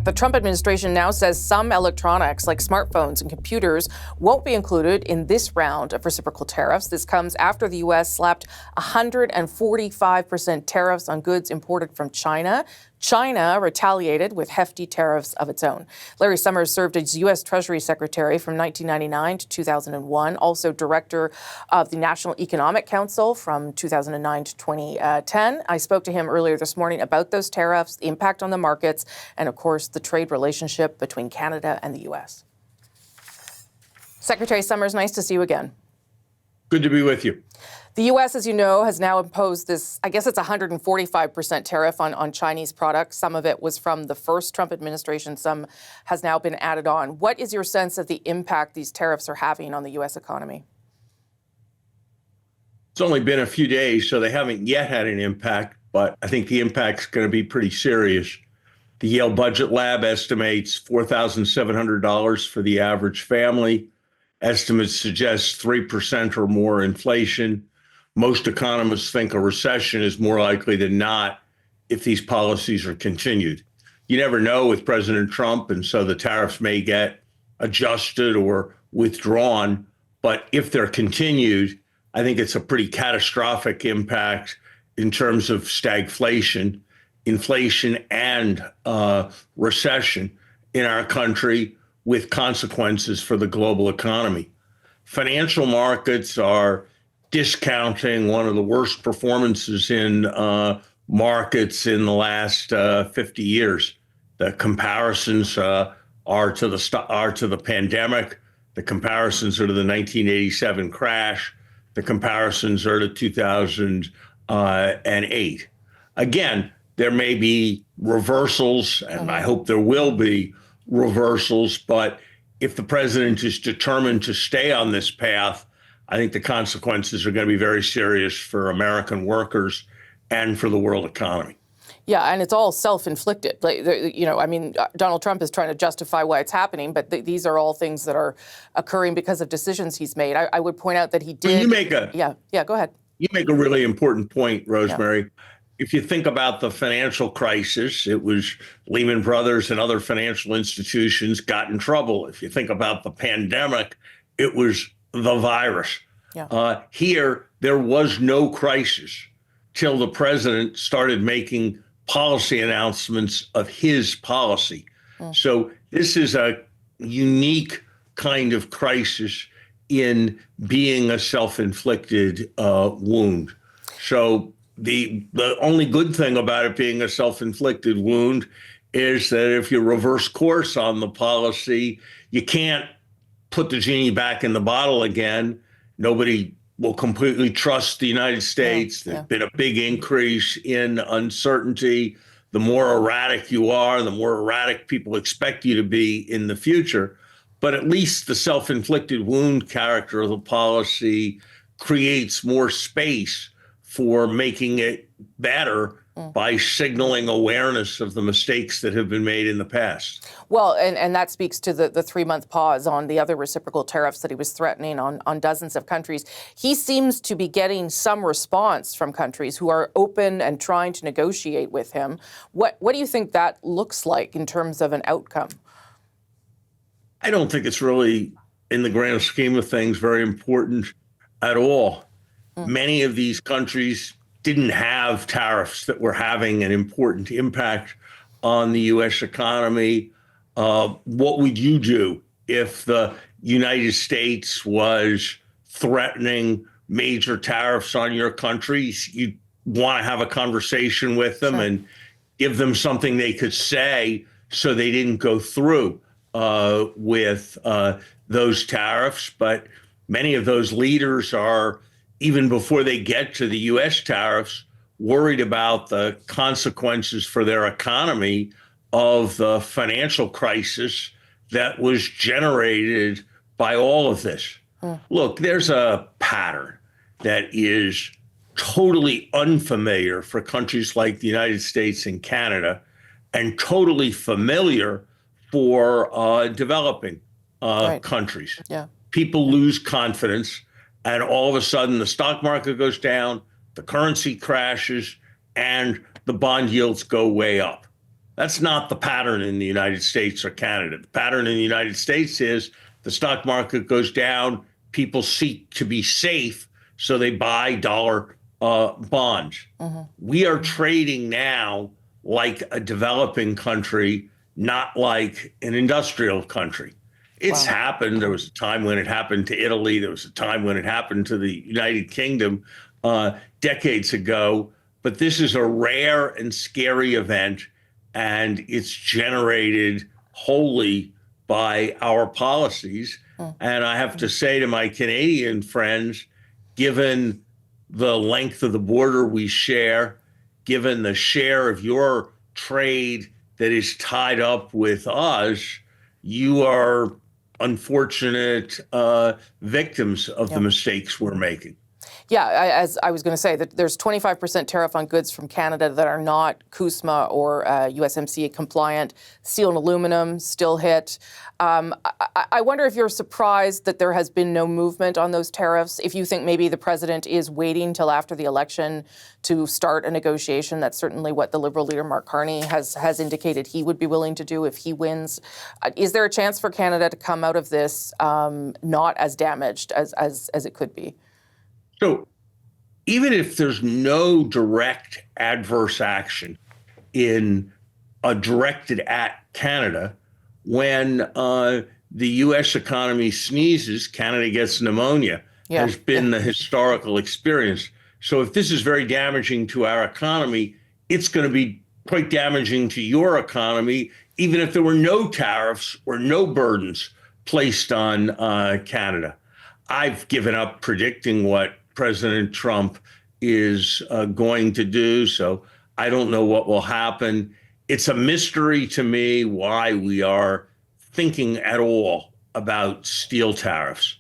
The Trump administration now says some electronics, like smartphones and computers, won't be included in this round of reciprocal tariffs. This comes after the U.S. slapped 145% tariffs on goods imported from China. China retaliated with hefty tariffs of its own. Larry Summers served as U.S. Treasury Secretary from 1999 to 2001, also director of the National Economic Council from 2009 to 2010. I spoke to him earlier this morning about those tariffs, the impact on the markets, and of course, the trade relationship between Canada and the U.S. Secretary Summers, nice to see you again. Good to be with you. The U.S., as you know, has now imposed this, I guess it's 145% tariff on Chinese products. Some of it was from the first Trump administration. Some has now been added on. What is your sense of the impact these tariffs are having on the U.S. economy? It's only been a few days, so they haven't yet had an impact, but I think the impact's going to be pretty serious. The Yale Budget Lab estimates $4,700 for the average family. Estimates suggest 3% or more inflation. Most economists think a recession is more likely than not if these policies are continued. You never know with President Trump, and so the tariffs may get adjusted or withdrawn. But if they're continued, I think it's a pretty catastrophic impact in terms of stagflation, inflation, and recession in our country, with consequences for the global economy. Financial markets are discounting one of the worst performances in markets in the last 50 years. The comparisons are to the pandemic. The comparisons are to the 1987 crash. The comparisons are to 2008. Again, there may be reversals, and I hope there will be reversals, but if the president is determined to stay on this path, I think the consequences are going to be very serious for American workers and for the world economy. Yeah, and it's all self-inflicted. Donald Trump is trying to justify why it's happening, but these are all things that are occurring because of decisions he's made. I would point out that he did. Go ahead. You make a really important point, Rosemary. Yeah. If you think about the financial crisis, it was Lehman Brothers and other financial institutions got in trouble. If you think about the pandemic, it was the virus. Yeah. Here, there was no crisis till the president started making policy announcements of his policy. So this is a unique kind of crisis in being a self-inflicted wound. So the only good thing about it being a self-inflicted wound is that if you reverse course on the policy, you can't put the genie back in the bottle again. Nobody will completely trust the United States. There's been a big increase in uncertainty. The more erratic you are, the more erratic people expect you to be in the future. But at least the self-inflicted wound character of the policy creates more space for making it better by signaling awareness of the mistakes that have been made in the past. Well, and that speaks to the 3-month pause on the other reciprocal tariffs that he was threatening on dozens of countries. He seems to be getting some response from countries who are open and trying to negotiate with him. What do you think that looks like in terms of an outcome? I don't think it's really, in the grand scheme of things, very important at all. Many of these countries didn't have tariffs that were having an important impact on the U.S. economy. What would you do if the United States was threatening major tariffs on your country? You'd want to have a conversation with them and give them something they could say so they didn't go through with those tariffs. But many of those leaders are, even before they get to the U.S. tariffs, worried about the consequences for their economy of the financial crisis that was generated by all of this. Look, there's a pattern that is totally unfamiliar for countries like the United States and Canada, and totally familiar for developing countries. Yeah. People lose confidence, and all of a sudden the stock market goes down, the currency crashes, and the bond yields go way up. That's not the pattern in the United States or Canada. The pattern in the United States is the stock market goes down, people seek to be safe, so they buy dollar bonds. We are trading now like a developing country, not like an industrial country. It's happened. There was a time when it happened to Italy. There was a time when it happened to the United Kingdom decades ago. But this is a rare and scary event, and it's generated wholly by our policies. And I have to say to my Canadian friends, given the length of the border we share, given the share of your trade that is tied up with us, you are unfortunate victims of the mistakes we're making. Yeah, as I was going to say, that there's 25% tariff on goods from Canada that are not CUSMA or USMCA compliant. Steel and aluminum still hit. I wonder if you're surprised that there has been no movement on those tariffs, if you think maybe the president is waiting till after the election to start a negotiation. That's certainly what the Liberal leader, Mark Carney, has indicated he would be willing to do if he wins. Is there a chance for Canada to come out of this not as damaged as it could be? So even if there's no direct adverse action directed at Canada, when the U.S. economy sneezes, Canada gets pneumonia, has been the historical experience. So if this is very damaging to our economy, it's going to be quite damaging to your economy, even if there were no tariffs or no burdens placed on Canada. I've given up predicting what President Trump is going to do, so I don't know what will happen. It's a mystery to me why we are thinking at all about steel tariffs.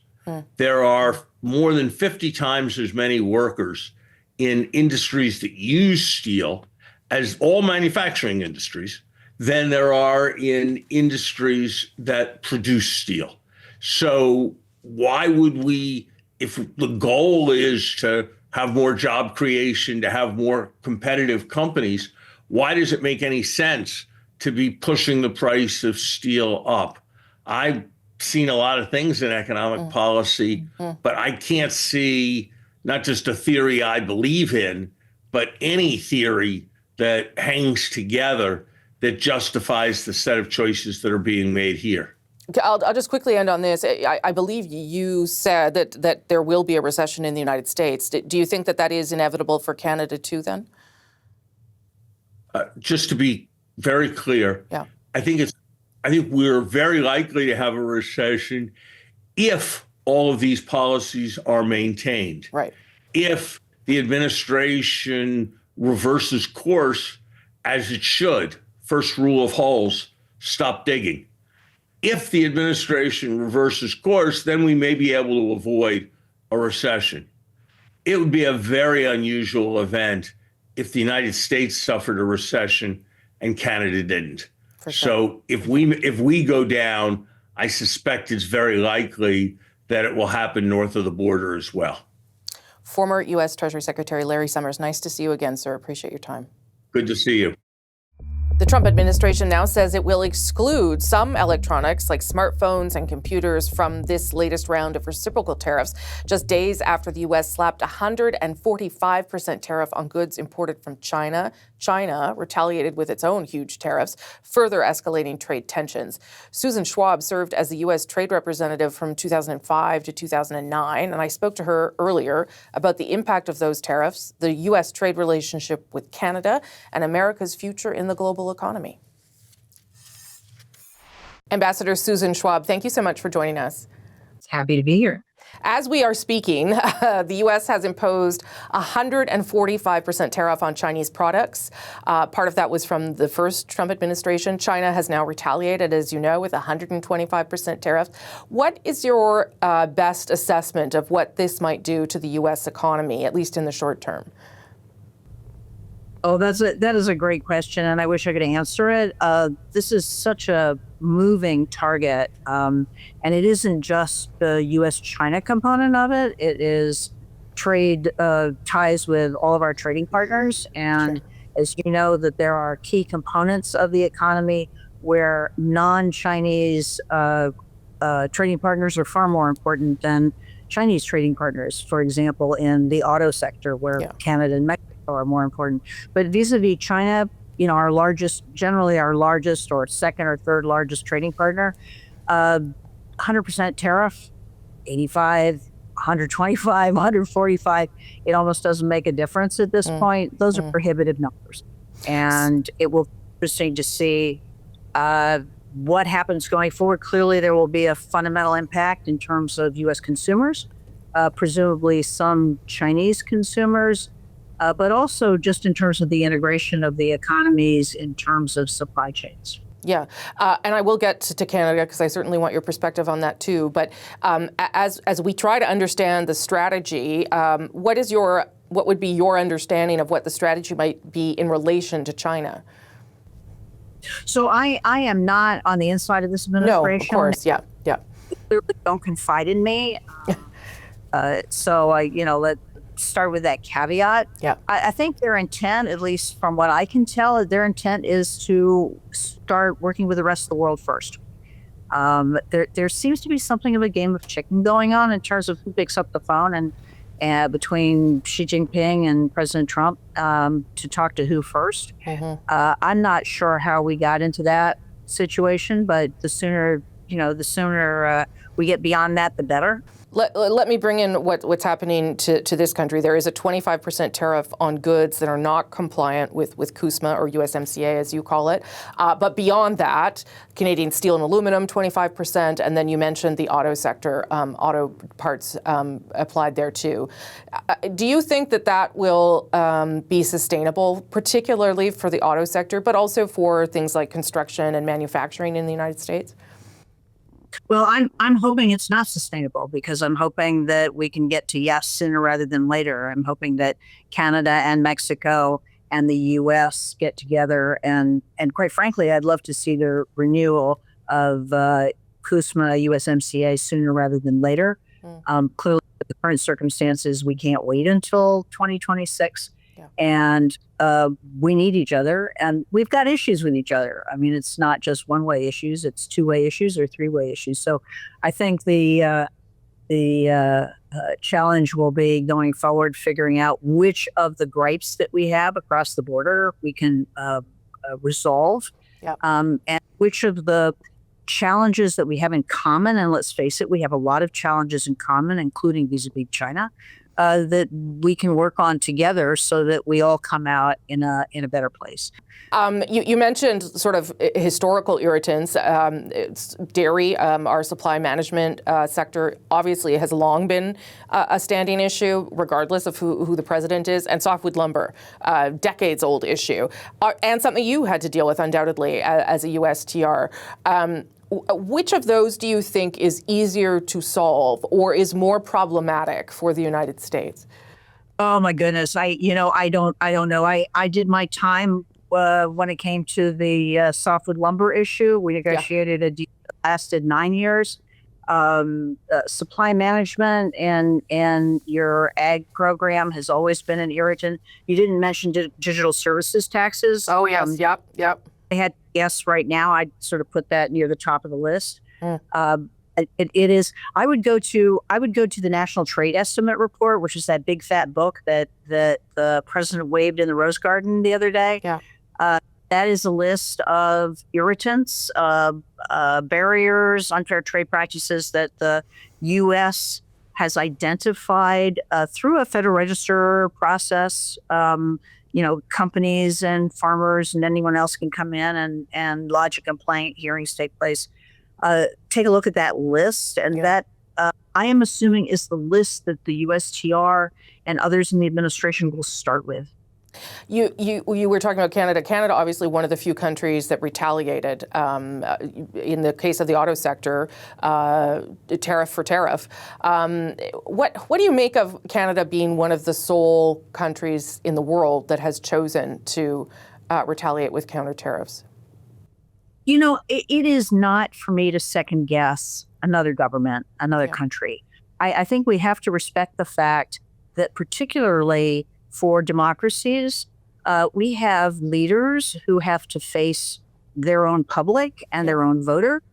There are more than 50 times as many workers in industries that use steel as all manufacturing industries than there are in industries that produce steel. So why would we, if the goal is to have more job creation, to have more competitive companies, why does it make any sense to be pushing the price of steel up? I've seen a lot of things in economic policy, but I can't see not just a theory I believe in, but any theory that hangs together that justifies the set of choices that are being made here. I'll just quickly end on this. I believe you said that there will be a recession in the United States. Do you think that is inevitable for Canada too, then? Just to be very clear, I think we're very likely to have a recession if all of these policies are maintained. Right. If the administration reverses course as it should, first rule of holes, stop digging. If the administration reverses course, then we may be able to avoid a recession. It would be a very unusual event if the United States suffered a recession and Canada didn't. For sure. So if we go down, I suspect it's very likely that it will happen north of the border as well. Former U.S. Treasury Secretary Larry Summers, nice to see you again, sir. Appreciate your time. Good to see you. The Trump administration now says it will exclude some electronics like smartphones and computers from this latest round of reciprocal tariffs, just days after the U.S. slapped 145% tariff on goods imported from China. China retaliated with its own huge tariffs, further escalating trade tensions. Susan Schwab served as the U.S. trade representative from 2005 to 2009, and I spoke to her earlier about the impact of those tariffs, the U.S. trade relationship with Canada, and America's future in the global economy. Ambassador Susan Schwab, thank you so much for joining us. Happy to be here. As we are speaking, the U.S. has imposed 145% tariff on Chinese products. Part of that was from the first Trump administration. China has now retaliated, as you know, with 125% tariff. What is your best assessment of what this might do to the U.S. economy, at least in the short term? Oh, that is a great question, and I wish I could answer it. This is such a moving target, and it isn't just the U.S.-China component of it. It is trade ties with all of our trading partners, and As you know, that there are key components of the economy where non-Chinese trading partners are far more important than Chinese trading partners. For example, in the auto sector, where Canada and Mexico are more important. But vis-a-vis China, generally our largest or second or third largest trading partner, 100% tariff, 85, 125, 145, it almost doesn't make a difference at this point. Those are prohibitive numbers. And it will be interesting to see what happens going forward. Clearly, there will be a fundamental impact in terms of U.S. consumers, presumably some Chinese consumers, but also just in terms of the integration of the economies in terms of supply chains. Yeah, and I will get to Canada because I certainly want your perspective on that too. But as we try to understand the strategy, what would be your understanding of what the strategy might be in relation to China? So I am not on the inside of this administration. No, of course, yeah. Clearly don't confide in me. So let's start with that caveat. Yeah. I think their intent, at least from what I can tell, their intent is to start working with the rest of the world first. There seems to be something of a game of chicken going on in terms of who picks up the phone and between Xi Jinping and President Trump to talk to who first. I'm not sure how we got into that situation, but the sooner we get beyond that, the better. Let me bring in what's happening to this country. There is a 25% tariff on goods that are not compliant with CUSMA or USMCA, as you call it. But beyond that, Canadian steel and aluminum, 25%, and then you mentioned the auto sector, auto parts applied there too. Do you think that will be sustainable, particularly for the auto sector, but also for things like construction and manufacturing in the United States? Well, I'm hoping it's not sustainable because I'm hoping that we can get to yes sooner rather than later. I'm hoping that Canada and Mexico and the U.S. get together and quite frankly, I'd love to see the renewal of CUSMA USMCA sooner rather than later. Clearly, with the current circumstances, we can't wait until 2026. And we need each other, and we've got issues with each other. I mean, it's not just one-way issues; it's two-way issues or three-way issues. So, I think the challenge will be going forward, figuring out which of the gripes that we have across the border we can resolve, and which of the challenges that we have in common. And let's face it, we have a lot of challenges in common, including vis-a-vis China. That we can work on together so that we all come out in a better place. You mentioned sort of historical irritants. Dairy, our supply management sector, obviously has long been a standing issue, regardless of who the president is, and softwood lumber, decades-old issue, and something you had to deal with undoubtedly as a USTR. Which of those do you think is easier to solve or is more problematic for the United States? Oh my goodness, I don't know. I did my time when it came to the softwood lumber issue. We negotiated a deal that lasted 9 years. Supply management and your ag program has always been an irritant. You didn't mention digital services taxes. Oh yes, yep. I had yes right now. I'd sort of put that near the top of the list. It is. I would go to the National Trade Estimate Report, which is that big fat book that the president waved in the Rose Garden the other day. That is a list of irritants, barriers, unfair trade practices that the U.S. has identified through a Federal Register process. Companies and farmers and anyone else can come in and lodge a complaint. Hearings take place. Take a look at that list, and that I am assuming is the list that the USTR and others in the administration will start with. You were talking about Canada. Canada, obviously, one of the few countries that retaliated in the case of the auto sector, tariff for tariff. What do you make of Canada being one of the sole countries in the world that has chosen to retaliate with counter tariffs? It is not for me to second guess another government, another country. I think we have to respect the fact that particularly for democracies, We have leaders who have to face their own public and their own voter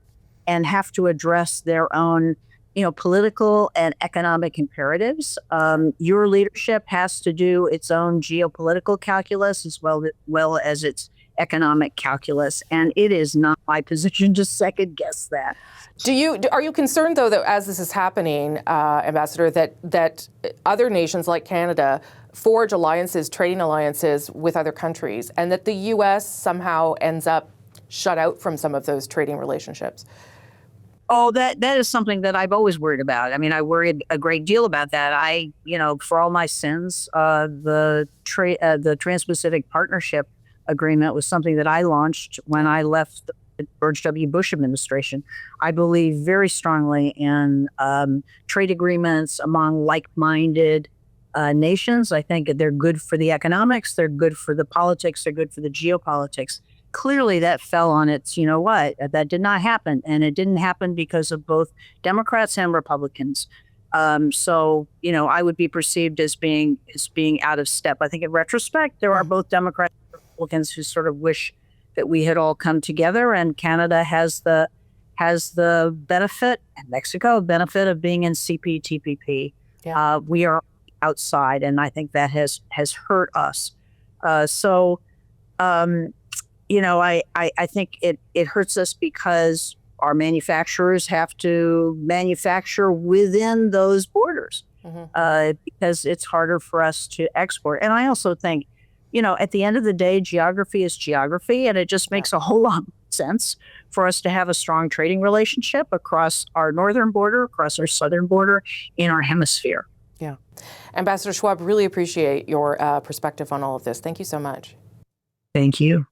and have to address their own, political and economic imperatives. Your leadership has to do its own geopolitical calculus as well as its economic calculus, and it is not my position to second guess that. Are you concerned, though, that as this is happening, Ambassador, that other nations like Canada forge alliances, trading alliances with other countries, and that the U.S. somehow ends up shut out from some of those trading relationships? Oh, that is something that I've always worried about. I mean, I worried a great deal about that. For all my sins, the Trans-Pacific Partnership Agreement was something that I launched when I left the George W. Bush administration. I believe very strongly in trade agreements among like-minded nations. I think they're good for the economics, they're good for the politics, they're good for the geopolitics. Clearly that fell on its, that did not happen. And it didn't happen because of both Democrats and Republicans. So, I would be perceived as being out of step. I think in retrospect, there are both Democrats and Republicans who sort of wish that we had all come together, and Canada has the benefit, and Mexico benefit of being in CPTPP. Yeah. We are outside, and I think that has hurt us. I think it hurts us because our manufacturers have to manufacture within those borders, because it's harder for us to export. And I also think, at the end of the day, geography is geography, and it just makes a whole lot of sense for us to have a strong trading relationship across our northern border, across our southern border, in our hemisphere. Yeah. Ambassador Schwab, really appreciate your perspective on all of this. Thank you so much. Thank you.